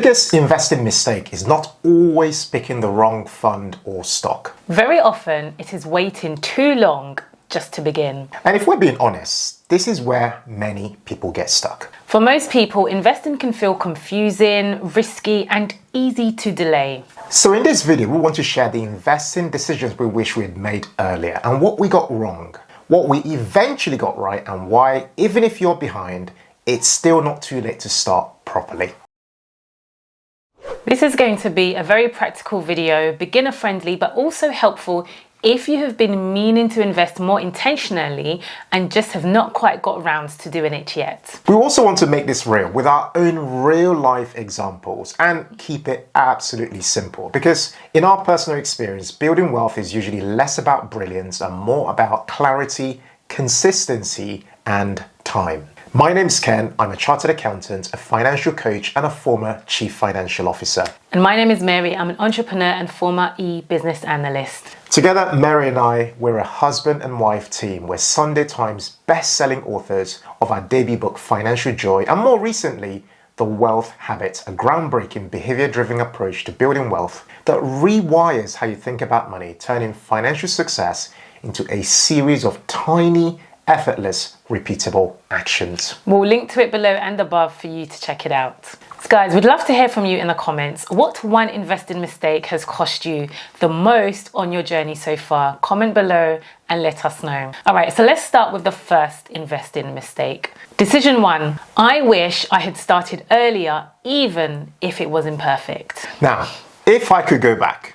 biggest investing mistake is not always picking the wrong fund or stock. Very often, it is waiting too long just to begin. And if we're being honest, this is where many people get stuck. For most people, investing can feel confusing, risky, and easy to delay. So in this video, we want to share the investing decisions we wish we had made earlier and what we got wrong, what we eventually got right, and why, even if you're behind, it's still not too late to start properly. This is going to be a very practical video, beginner friendly, but also helpful if you have been meaning to invest more intentionally and just have not quite got around to doing it yet. We also want to make this real with our own real life examples and keep it absolutely simple, because in our personal experience, building wealth is usually less about brilliance and more about clarity, consistency, and time. My name's Ken, I'm a chartered accountant, a financial coach, and a former chief financial officer. And my name is Mary, I'm an entrepreneur and former e-business analyst. Together, Mary and I, we're a husband and wife team. We're Sunday Times best-selling authors of our debut book, Financial Joy, and more recently, The Wealth Habit, a groundbreaking behavior-driven approach to building wealth that rewires how you think about money, turning financial success into a series of tiny, effortless, repeatable actions. We'll link to it below and above for you to check it out. So guys, we'd love to hear from you in the comments. What one investing mistake has cost you the most on your journey so far? Comment below and let us know. All right, so let's start with the first investing mistake. Decision 1, I wish I had started earlier, even if it was imperfect. Now, if I could go back,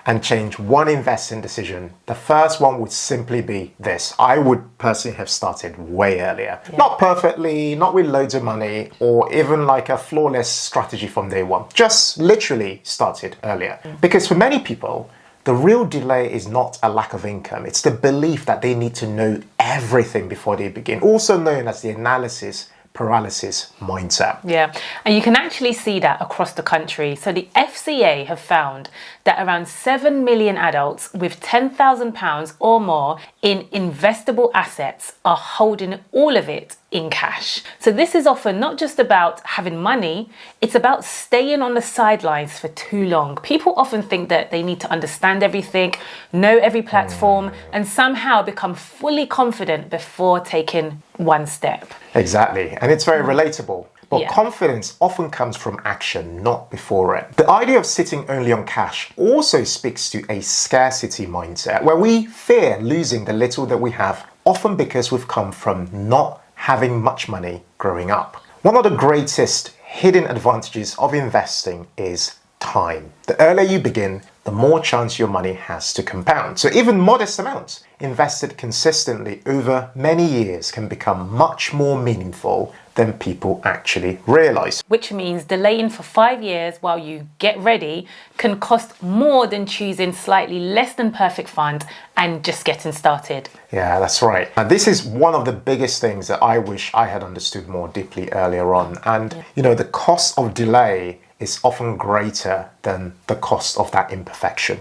and change one investing decision, the first one would simply be this. I would personally have started way earlier. Not perfectly, not with loads of money, or even like a flawless strategy from day one. Just literally started earlier. Because for many people, the real delay is not a lack of income. It's the belief that they need to know everything before they begin, also known as the analysis paralysis mindset. Yeah, and you can actually see that across the country. So the FCA have found that around 7 million adults with £10,000 or more in investable assets are holding all of it in cash. So this is often not just about having money, it's about staying on the sidelines for too long. People often think that they need to understand everything, know every platform, and somehow become fully confident before taking one step. Exactly, and it's very relatable. But confidence often comes from action, not before it. The idea of sitting only on cash also speaks to a scarcity mindset, where we fear losing the little that we have, often because we've come from not having much money growing up. One of the greatest hidden advantages of investing is time. The earlier you begin, the more chance your money has to compound. So even modest amounts invested consistently over many years can become much more meaningful than people actually realize. Which means delaying for 5 years while you get ready can cost more than choosing slightly less than perfect fund and just getting started. Yeah, that's right. And this is one of the biggest things that I wish I had understood more deeply earlier on. And you know, the cost of delay is often greater than the cost of that imperfection.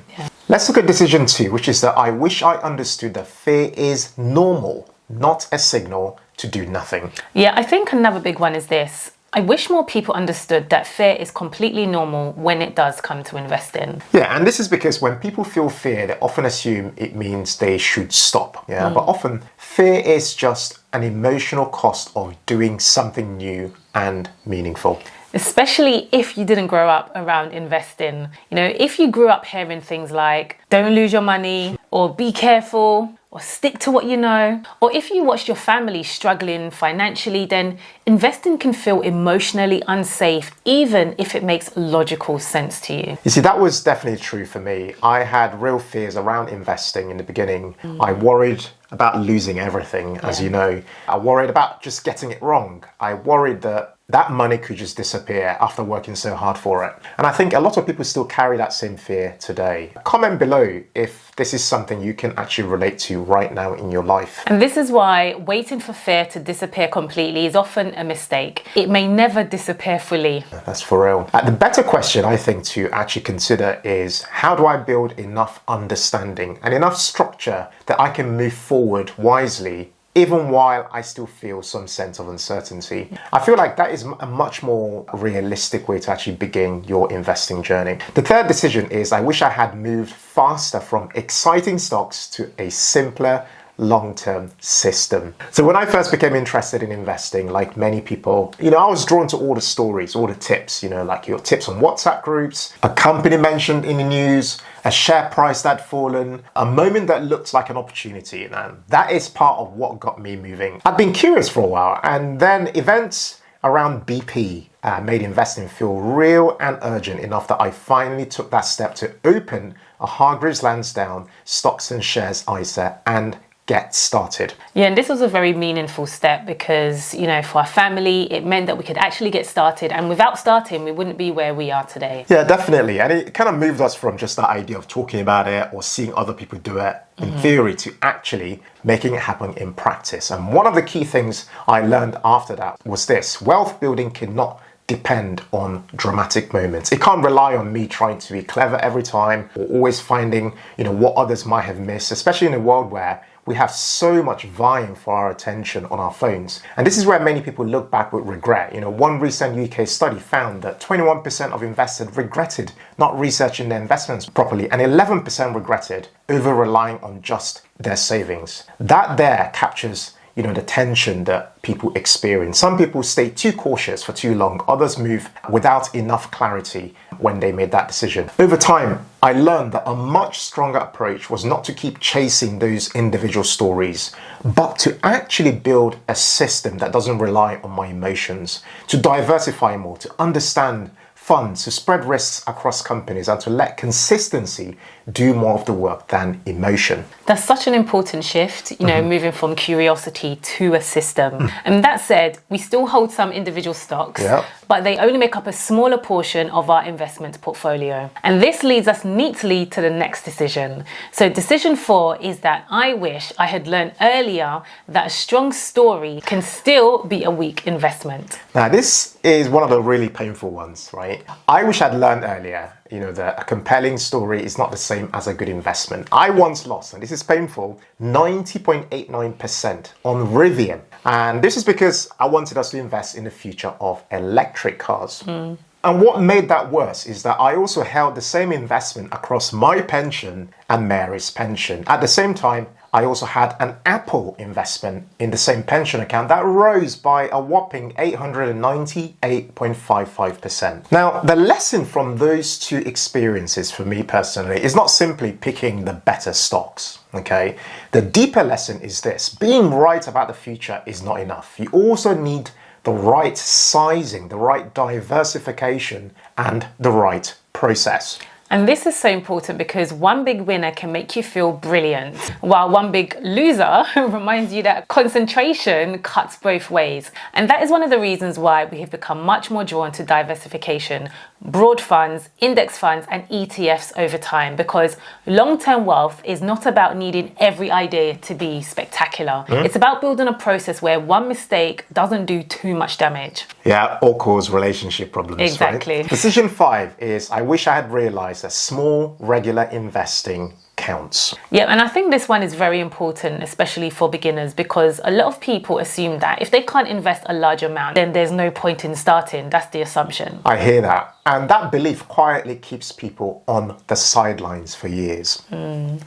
Let's look at decision 2, which is that I wish I understood that fear is normal, not a signal to do nothing. Yeah, I think another big one is this. I wish more people understood that fear is completely normal when it does come to investing. Yeah, and this is because when people feel fear, they often assume it means they should stop. But often fear is just an emotional cost of doing something new and meaningful. Especially if you didn't grow up around investing. You know, if you grew up hearing things like, don't lose your money, or be careful, or stick to what you know, or if you watched your family struggling financially, then investing can feel emotionally unsafe, even if it makes logical sense to you. You see, that was definitely true for me. I had real fears around investing in the beginning. I worried about losing everything, as you know. I worried about just getting it wrong. I worried that money could just disappear after working so hard for it. And I think a lot of people still carry that same fear today. Comment below if this is something you can actually relate to right now in your life. And this is why waiting for fear to disappear completely is often a mistake. It may never disappear fully. That's for real. The better question I think to actually consider is, how do I build enough understanding and enough structure that I can move forward wisely even while I still feel some sense of uncertainty. I feel like that is a much more realistic way to actually begin your investing journey. The third decision is I wish I had moved faster from exciting stocks to a simpler long-term system. So when I first became interested in investing, like many people, I was drawn to all the stories, all the tips, like your tips on WhatsApp groups, a company mentioned in the news, a share price that had fallen, a moment that looked like an opportunity. And that is part of what got me moving. I'd been curious for a while, and then events around BP made investing feel real and urgent enough that I finally took that step to open a Hargreaves Lansdown stocks and shares ISA and get started. Yeah, and this was a very meaningful step because, for our family, it meant that we could actually get started. And without starting, we wouldn't be where we are today. Yeah, definitely. And it kind of moved us from just that idea of talking about it or seeing other people do it in theory to actually making it happen in practice. And one of the key things I learned after that was this: wealth building cannot depend on dramatic moments. It can't rely on me trying to be clever every time or always finding, what others might have missed, especially in a world where we have so much vying for our attention on our phones. And this is where many people look back with regret. One recent UK study found that 21% of investors regretted not researching their investments properly, and 11% regretted over-relying on just their savings. That there captures the tension that people experience. Some people stay too cautious for too long. Others move without enough clarity when they made that decision. Over time, I learned that a much stronger approach was not to keep chasing those individual stories, but to actually build a system that doesn't rely on my emotions, to diversify more, to understand funds, to spread risks across companies, and to let consistency do more of the work than emotion. That's such an important shift, moving from curiosity to a system. And that said, we still hold some individual stocks, but they only make up a smaller portion of our investment portfolio. And this leads us neatly to the next decision. So decision 4 is that I wish I had learned earlier that a strong story can still be a weak investment. Now, this is one of the really painful ones, right? I wish I'd learned earlier, that a compelling story is not the same as a good investment. I once lost, and this is painful, 90.89% on Rivian. And this is because I wanted us to invest in the future of electric cars. And what made that worse is that I also held the same investment across my pension and Mary's pension. At the same time, I also had an Apple investment in the same pension account that rose by a whopping 898.55%. Now, the lesson from those two experiences for me personally is not simply picking the better stocks, okay? The deeper lesson is this: being right about the future is not enough. You also need the right sizing, the right diversification, and the right process. And this is so important because one big winner can make you feel brilliant, while one big loser reminds you that concentration cuts both ways. And that is one of the reasons why we have become much more drawn to diversification, broad funds, index funds, and ETFs over time, because long-term wealth is not about needing every idea to be spectacular. It's about building a process where one mistake doesn't do too much damage. Yeah, or cause relationship problems. Exactly. Right? Decision 5 is I wish I had realized that small, regular investing counts. Yeah, and I think this one is very important, especially for beginners, because a lot of people assume that if they can't invest a large amount, then there's no point in starting. That's the assumption. I hear that. And that belief quietly keeps people on the sidelines for years.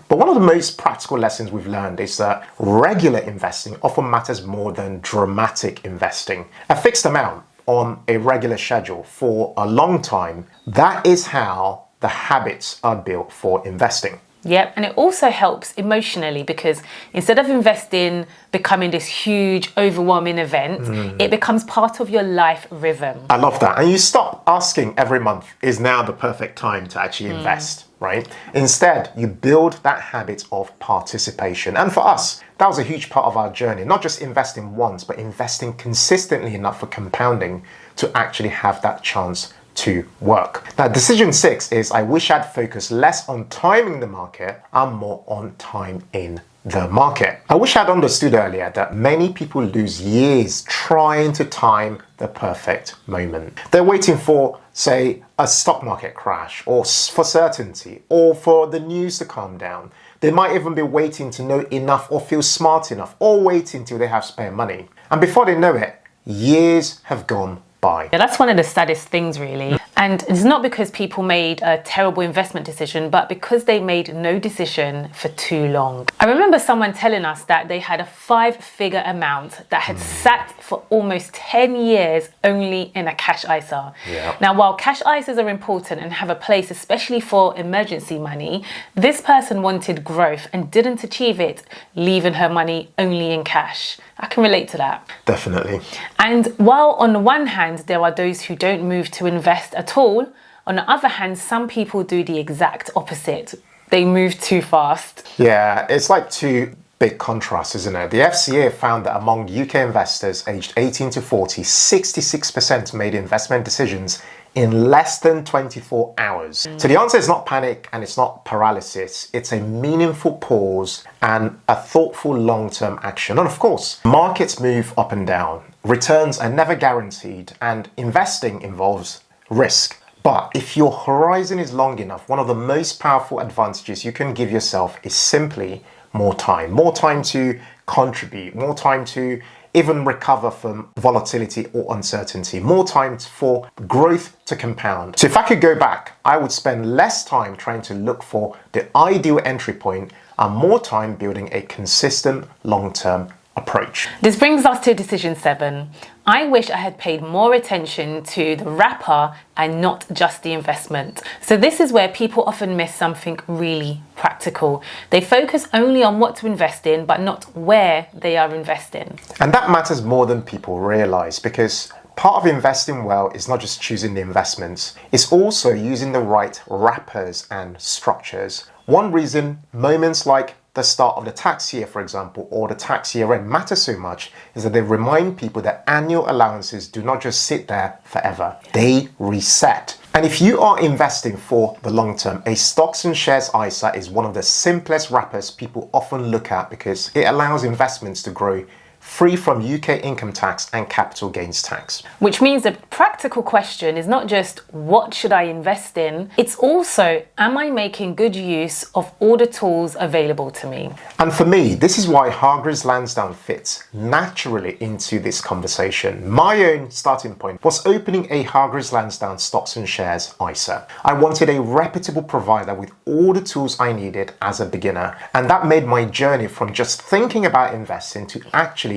But one of the most practical lessons we've learned is that regular investing often matters more than dramatic investing. A fixed amount on a regular schedule for a long time, that is how the habits are built for investing. Yep, and it also helps emotionally because instead of investing becoming this huge, overwhelming event, it becomes part of your life rhythm. I love that. And you stop asking every month, is now the perfect time to actually invest, right? Instead, you build that habit of participation. And for us, that was a huge part of our journey, not just investing once, but investing consistently enough for compounding to actually have that chance to work. Now, decision 6 is I wish I'd focused less on timing the market and more on time in the market. I wish I'd understood earlier that many people lose years trying to time the perfect moment. They're waiting for, say, a stock market crash, or for certainty, or for the news to calm down, They might even be waiting to know enough or feel smart enough, or waiting till they have spare money. And before they know it, years have gone by. Yeah, that's one of the saddest things, really. And it's not because people made a terrible investment decision, but because they made no decision for too long. I remember someone telling us that they had a 5-figure amount that had sat for almost 10 years only in a cash ISA. Yeah. Now, while cash ISAs are important and have a place, especially for emergency money, this person wanted growth and didn't achieve it, leaving her money only in cash. I can relate to that. Definitely. And while on the one hand, there are those who don't move to invest at all, on the other hand, some people do the exact opposite. They move too fast. Yeah, it's like two big contrasts, isn't it? The FCA found that among UK investors aged 18 to 40, 66% made investment decisions in less than 24 hours. So the answer is not panic and it's not paralysis. It's a meaningful pause and a thoughtful long-term action. And of course, markets move up and down. Returns are never guaranteed and investing involves risk. But if your horizon is long enough, one of the most powerful advantages you can give yourself is simply more time to contribute, more time to even recover from volatility or uncertainty, more time for growth to compound. So if I could go back, I would spend less time trying to look for the ideal entry point and more time building a consistent long-term approach. This brings us to decision 7. I wish I had paid more attention to the wrapper and not just the investment. So this is where people often miss something really practical. They focus only on what to invest in, but not where they are investing. And that matters more than people realize, because part of investing well is not just choosing the investments, it's also using the right wrappers and structures. One reason moments like the start of the tax year, for example, or the tax year end matter so much is that they remind people that annual allowances do not just sit there forever. They reset. And if you are investing for the long term, a stocks and shares ISA is one of the simplest wrappers people often look at because it allows investments to grow free from UK income tax and capital gains tax. Which means the practical question is not just what should I invest in, it's also am I making good use of all the tools available to me? And for me, this is why Hargreaves Lansdown fits naturally into this conversation. My own starting point was opening a Hargreaves Lansdown stocks and shares ISA. I wanted a reputable provider with all the tools I needed as a beginner, and that made my journey from just thinking about investing to actually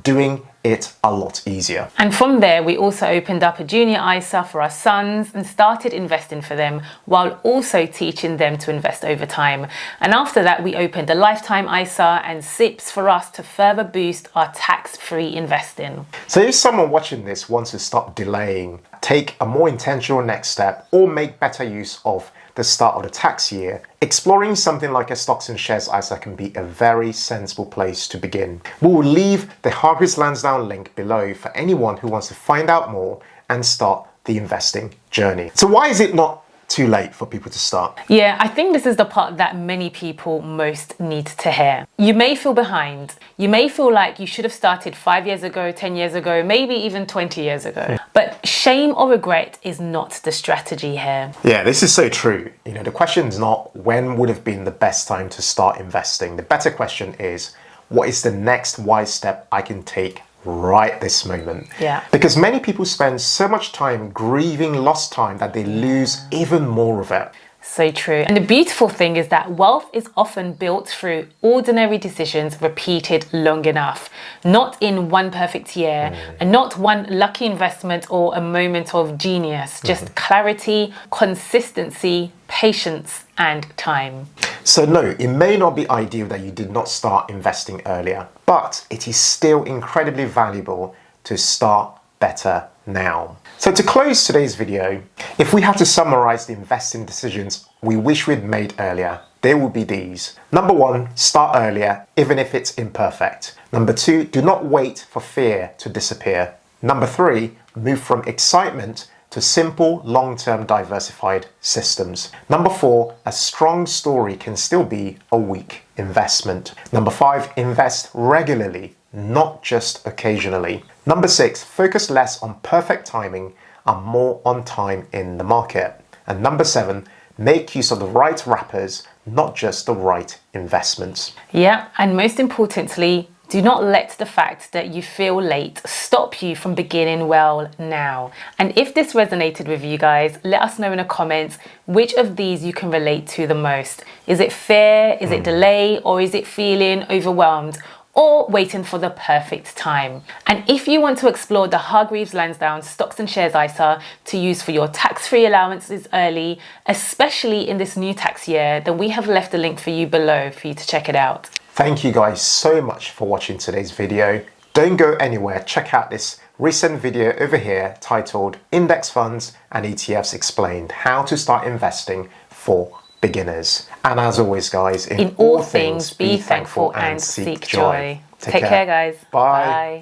doing it a lot easier. And from there, we also opened up a junior ISA for our sons and started investing for them while also teaching them to invest over time. And after that, we opened a lifetime ISA and SIPs for us to further boost our tax-free investing. So if someone watching this wants to stop delaying, take a more intentional next step, or make better use of the start of the tax year, exploring something like a stocks and shares ISA can be a very sensible place to begin. We will leave the Hargreaves Lansdown link below for anyone who wants to find out more and start the investing journey. So why is it not too late for people to start? Yeah, I think this is the part that many people most need to hear. You may feel behind. You may feel like you should have started 5 years ago, 10 years ago, maybe even 20 years ago. But shame or regret is not the strategy here. Yeah, this is so true. The question is not when would have been the best time to start investing. The better question is, what is the next wise step I can take right this moment? Yeah. Because many people spend so much time grieving lost time that they lose even more of it. So true. And the beautiful thing is that wealth is often built through ordinary decisions repeated long enough, not in one perfect year and not one lucky investment or a moment of genius, just clarity, consistency, patience, and time. So no, it may not be ideal that you did not start investing earlier, but it is still incredibly valuable to start better now. So to close today's video, if we had to summarize the investing decisions we wish we'd made earlier, they would be these. Number 1, start earlier, even if it's imperfect. Number 2, do not wait for fear to disappear. Number 3, move from excitement to simple, long-term diversified systems. Number 4, a strong story can still be a weak investment. Number 5, invest regularly, not just occasionally. Number 6, focus less on perfect timing and more on time in the market. And number 7, make use of the right wrappers, not just the right investments. Yeah, and most importantly, do not let the fact that you feel late stop you from beginning well now. And if this resonated with you guys, let us know in the comments which of these you can relate to the most. Is it fear? Is it delay? Or is it feeling overwhelmed? Or waiting for the perfect time? And if you want to explore the Hargreaves Lansdown Stocks and Shares ISA to use for your tax-free allowances early, especially in this new tax year, then we have left a link for you below for you to check it out. Thank you guys so much for watching today's video. Don't go anywhere. Check out this recent video over here titled Index Funds and ETFs Explained: How to Start Investing for Beginners. And as always, guys, in all things, be thankful and seek joy. Take care, guys. Bye.